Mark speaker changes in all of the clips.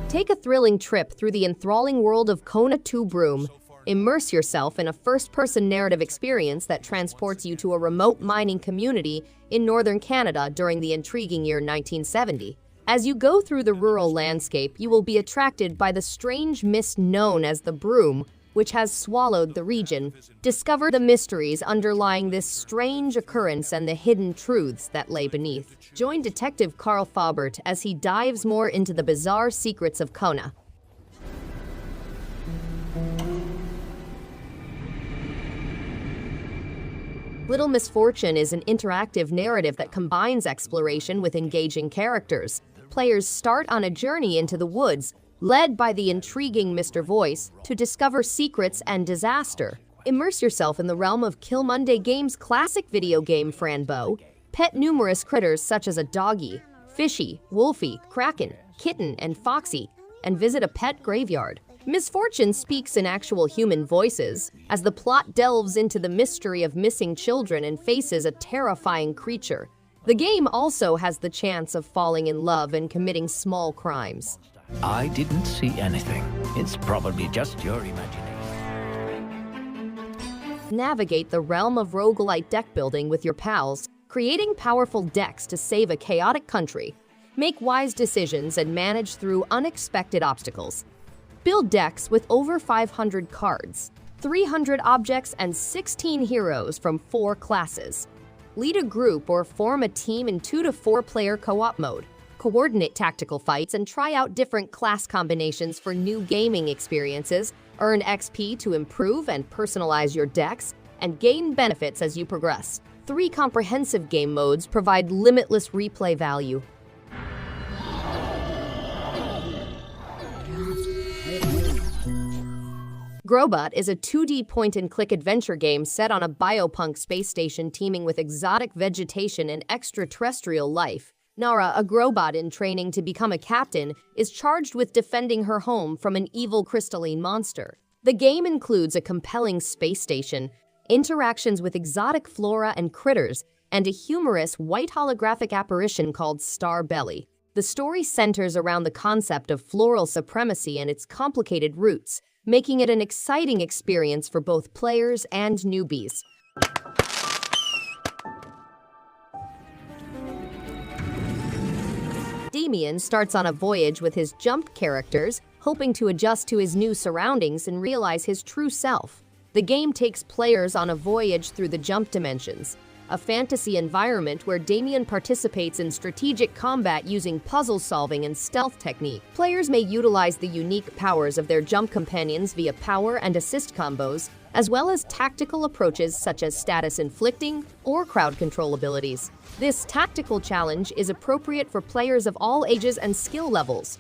Speaker 1: Take a thrilling trip through the enthralling world of Kona II Brume. Immerse yourself in a first-person narrative experience that transports you to a remote mining community in northern Canada during the intriguing year 1970. As you go through the rural landscape, you will be attracted by the strange mist known as the Brume, which has swallowed the region. Discover the mysteries underlying this strange occurrence and the hidden truths that lay beneath. Join Detective Carl Faubert as he dives more into the bizarre secrets of Kona. Little Misfortune is an interactive narrative that combines exploration with engaging characters. Players start on a journey into the woods, led by the intriguing Mr. Voice, to discover secrets and disaster. Immerse yourself in the realm of Kill Monday Games' classic video game Franbo. Pet numerous critters such as a doggy, fishy, wolfie, kraken, kitten, and foxy, and visit a pet graveyard. Misfortune speaks in actual human voices, as the plot delves into the mystery of missing children and faces a terrifying creature. The game also has the chance of falling in love and committing small crimes.
Speaker 2: I didn't see anything. It's probably just your imagination.
Speaker 1: Navigate the realm of roguelite deck building with your pals, creating powerful decks to save a chaotic country. Make wise decisions and manage through unexpected obstacles. Build decks with over 500 cards, 300 objects, and 16 heroes from 4 classes. Lead a group or form a team in 2 to 4 player co-op mode. Coordinate tactical fights and try out different class combinations for new gaming experiences. Earn XP to improve and personalize your decks, and gain benefits as you progress. 3 comprehensive game modes provide limitless replay value. Growbot is a 2D point-and-click adventure game set on a biopunk space station teeming with exotic vegetation and extraterrestrial life. Nara, a Growbot in training to become a captain, is charged with defending her home from an evil crystalline monster. The game includes a compelling space station, interactions with exotic flora and critters, and a humorous white holographic apparition called Star Belly. The story centers around the concept of floral supremacy and its complicated roots, making it an exciting experience for both players and newbies. Damien starts on a voyage with his jump characters, hoping to adjust to his new surroundings and realize his true self. The game takes players on a voyage through the jump dimensions, a fantasy environment where Damien participates in strategic combat using puzzle solving and stealth technique. Players may utilize the unique powers of their jump companions via power and assist combos, as well as tactical approaches such as status inflicting or crowd control abilities. This tactical challenge is appropriate for players of all ages and skill levels.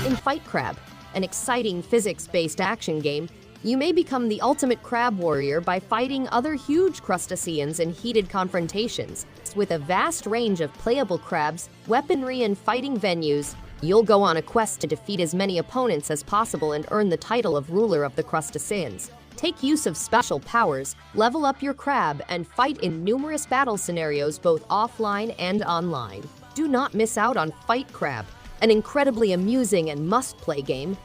Speaker 1: In Fight Crab, an exciting physics-based action game, you may become the ultimate crab warrior by fighting other huge crustaceans in heated confrontations. With a vast range of playable crabs, weaponry, and fighting venues, you'll go on a quest to defeat as many opponents as possible and earn the title of ruler of the crustaceans. Take use of special powers, level up your crab, and fight in numerous battle scenarios both offline and online. Do not miss out on Fight Crab, an incredibly amusing and must-play game.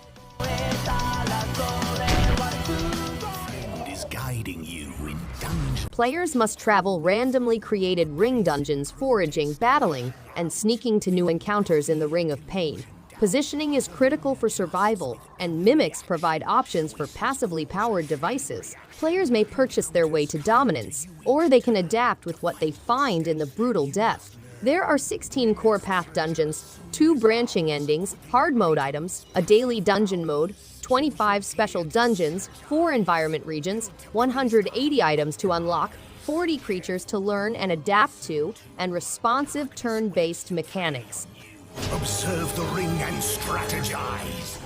Speaker 2: Is guiding you in dungeons.
Speaker 1: Players must travel randomly created ring dungeons, foraging, battling, and sneaking to new encounters in the Ring of Pain. Positioning is critical for survival, and mimics provide options for passively powered devices. Players may purchase their way to dominance, or they can adapt with what they find in the brutal depth. There are 16 core path dungeons, 2 branching endings, hard mode items, a daily dungeon mode, 25 special dungeons, 4 environment regions, 180 items to unlock, 40 creatures to learn and adapt to, and responsive turn-based mechanics.
Speaker 2: Observe the ring and strategize.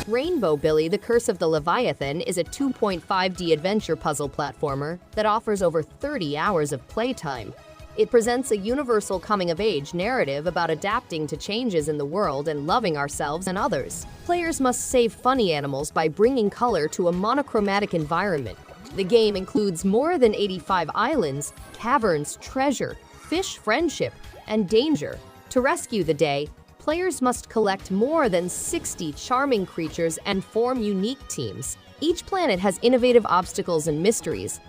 Speaker 1: Rainbow Billy, The Curse of the Leviathan is a 2.5D adventure puzzle platformer that offers over 30 hours of playtime. It presents a universal coming-of-age narrative about adapting to changes in the world and loving ourselves and others. Players must save funny animals by bringing color to a monochromatic environment. The game includes more than 85 islands, caverns, treasure, fish friendship, and danger. To rescue the day, players must collect more than 60 charming creatures and form unique teams. Each planet has innovative obstacles and mysteries.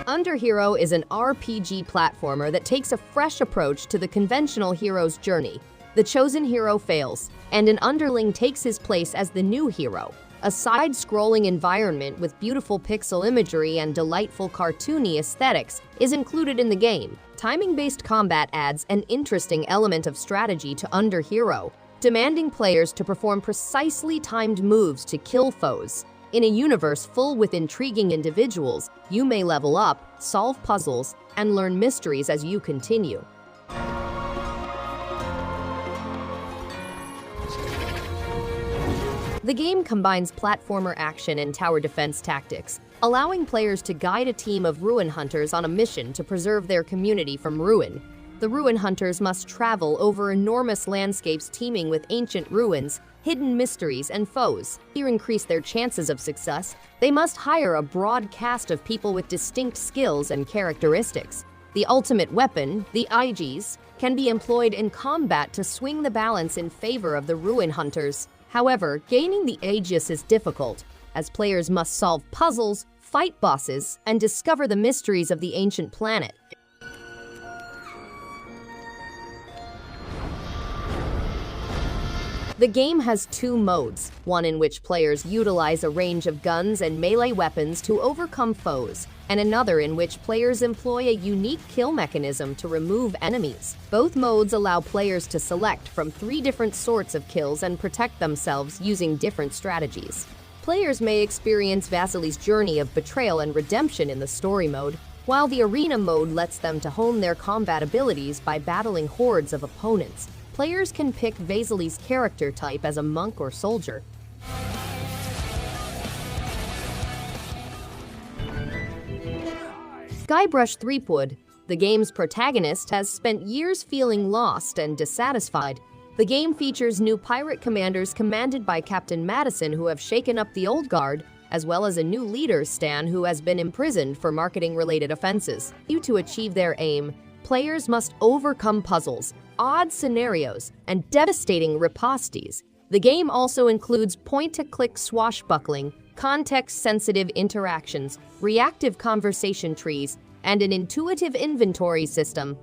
Speaker 1: Underhero is an RPG platformer that takes a fresh approach to the conventional hero's journey. The chosen hero fails, and an underling takes his place as the new hero. A side-scrolling environment with beautiful pixel imagery and delightful cartoony aesthetics is included in the game. Timing-based combat adds an interesting element of strategy to Underhero, demanding players to perform precisely timed moves to kill foes. In a universe full with intriguing individuals, you may level up, solve puzzles, and learn mysteries as you continue. The game combines platformer action and tower defense tactics, allowing players to guide a team of ruin hunters on a mission to preserve their community from ruin. The ruin hunters must travel over enormous landscapes teeming with ancient ruins, hidden mysteries, and foes. To increase their chances of success, they must hire a broad cast of people with distinct skills and characteristics. The ultimate weapon, the Aegis, can be employed in combat to swing the balance in favor of the ruin hunters. However, gaining the Aegis is difficult, as players must solve puzzles, fight bosses, and discover the mysteries of the ancient planet. The game has two modes, one in which players utilize a range of guns and melee weapons to overcome foes, and another in which players employ a unique kill mechanism to remove enemies. Both modes allow players to select from 3 different sorts of kills and protect themselves using different strategies. Players may experience Vasily's journey of betrayal and redemption in the story mode, while the arena mode lets them to hone their combat abilities by battling hordes of opponents. Players can pick Vasily's character type as a monk or soldier. Guybrush Threepwood, the game's protagonist, has spent years feeling lost and dissatisfied. The game features new pirate commanders commanded by Captain Madison who have shaken up the old guard, as well as a new leader, Stan, who has been imprisoned for marketing-related offenses. To achieve their aim, players must overcome puzzles, odd scenarios, and devastating ripostes. The game also includes point-and-click swashbuckling, context-sensitive interactions, reactive conversation trees, and an intuitive inventory system.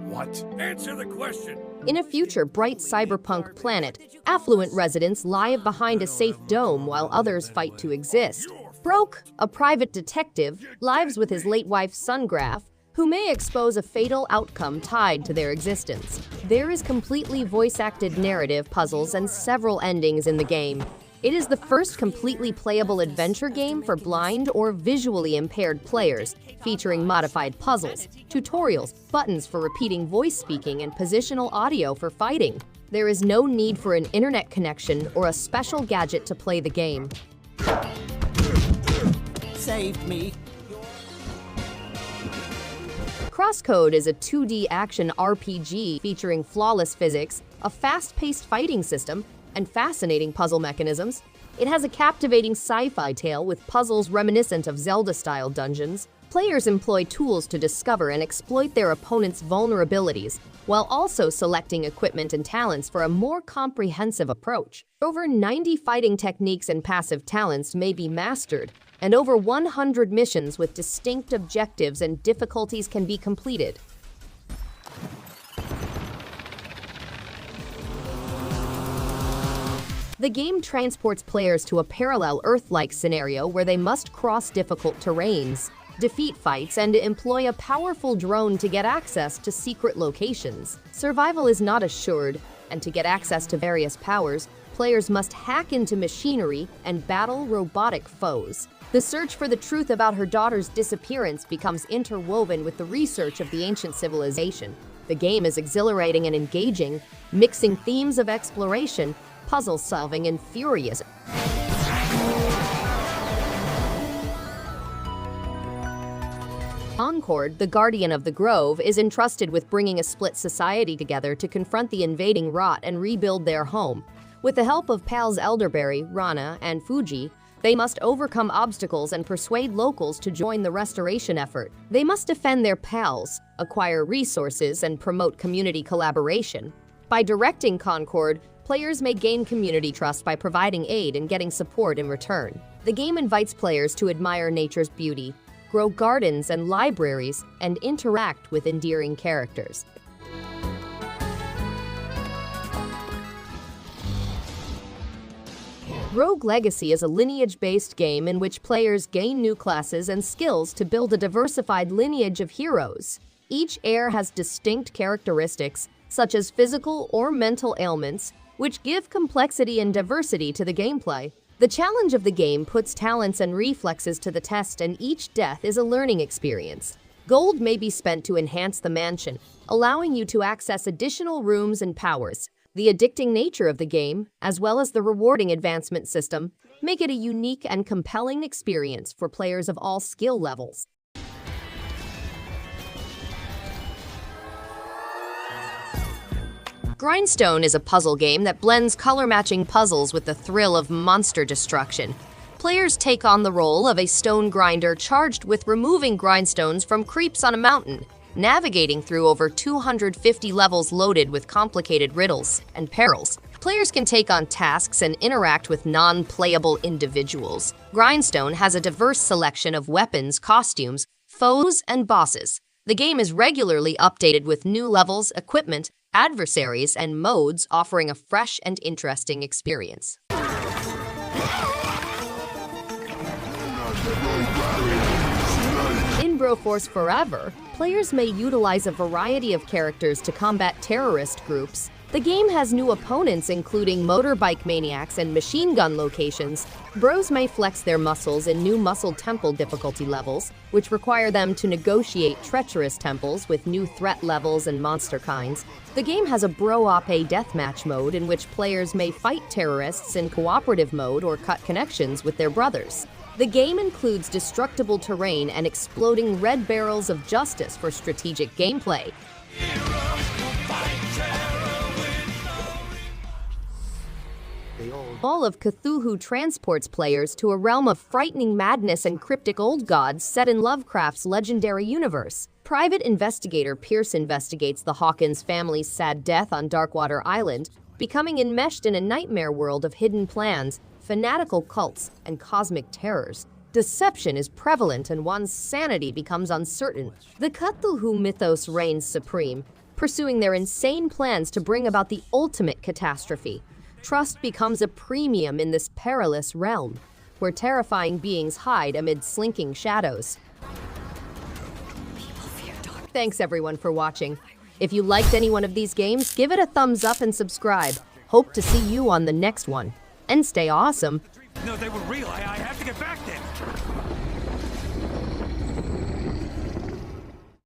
Speaker 3: What? Answer the question!
Speaker 1: In a future bright cyberpunk planet, affluent residents lie behind a safe dome while others fight to exist. BROK, a private detective, lives with his late wife Sungraph, who may expose a fatal outcome tied to their existence. There is completely voice-acted narrative puzzles and several endings in the game. It is the first completely playable adventure game for blind or visually impaired players, featuring modified puzzles, tutorials, buttons for repeating voice speaking, and positional audio for fighting. There is no need for an internet connection or a special gadget to play the game.
Speaker 4: Saved me.
Speaker 1: Crosscode is a 2D action RPG featuring flawless physics, a fast-paced fighting system, and fascinating puzzle mechanisms. It has a captivating sci-fi tale with puzzles reminiscent of Zelda-style dungeons. Players employ tools to discover and exploit their opponents' vulnerabilities, while also selecting equipment and talents for a more comprehensive approach. Over 90 fighting techniques and passive talents may be mastered, and over 100 missions with distinct objectives and difficulties can be completed. The game transports players to a parallel Earth-like scenario where they must cross difficult terrains, defeat fights, and employ a powerful drone to get access to secret locations. Survival is not assured, and to get access to various powers, players must hack into machinery and battle robotic foes. The search for the truth about her daughter's disappearance becomes interwoven with the research of the ancient civilization. The game is exhilarating and engaging, mixing themes of exploration, puzzle solving, and furious. Concord, the guardian of the Grove, is entrusted with bringing a split society together to confront the invading rot and rebuild their home. With the help of pals Elderberry, Rana, and Fuji, they must overcome obstacles and persuade locals to join the restoration effort. They must defend their pals, acquire resources, and promote community collaboration. By directing Concord, players may gain community trust by providing aid and getting support in return. The game invites players to admire nature's beauty, grow gardens and libraries, and interact with endearing characters. Rogue Legacy is a lineage-based game in which players gain new classes and skills to build a diversified lineage of heroes. Each heir has distinct characteristics, such as physical or mental ailments, which give complexity and diversity to the gameplay. The challenge of the game puts talents and reflexes to the test, and each death is a learning experience. Gold may be spent to enhance the mansion, allowing you to access additional rooms and powers. The addicting nature of the game, as well as the rewarding advancement system, make it a unique and compelling experience for players of all skill levels. Grindstone is a puzzle game that blends color-matching puzzles with the thrill of monster destruction. Players take on the role of a stone grinder charged with removing grindstones from creeps on a mountain, navigating through over 250 levels loaded with complicated riddles and perils. Players can take on tasks and interact with non-playable individuals. Grindstone has a diverse selection of weapons, costumes, foes, and bosses. The game is regularly updated with new levels, equipment, adversaries, and modes, offering a fresh and interesting experience. In Broforce Forever, players may utilize a variety of characters to combat terrorist groups. The game has new opponents including motorbike maniacs and machine gun locations. Bros may flex their muscles in new muscle temple difficulty levels, which require them to negotiate treacherous temples with new threat levels and monster kinds. The game has a Bro-Op deathmatch mode in which players may fight terrorists in cooperative mode or cut connections with their brothers. The game includes destructible terrain and exploding red barrels of justice for strategic gameplay. All of Cthulhu transports players to a realm of frightening madness and cryptic old gods set in Lovecraft's legendary universe. Private investigator Pierce investigates the Hawkins family's sad death on Darkwater Island, becoming enmeshed in a nightmare world of hidden plans, fanatical cults, and cosmic terrors. Deception is prevalent and one's sanity becomes uncertain. The Cthulhu mythos reigns supreme, pursuing their insane plans to bring about the ultimate catastrophe. Trust becomes a premium in this perilous realm, where terrifying beings hide amid slinking shadows. Thanks everyone for watching. If you liked any one of these games, give it a thumbs up and subscribe. Hope to see you on the next one. And stay awesome.
Speaker 3: No, they were real. I have to get back there.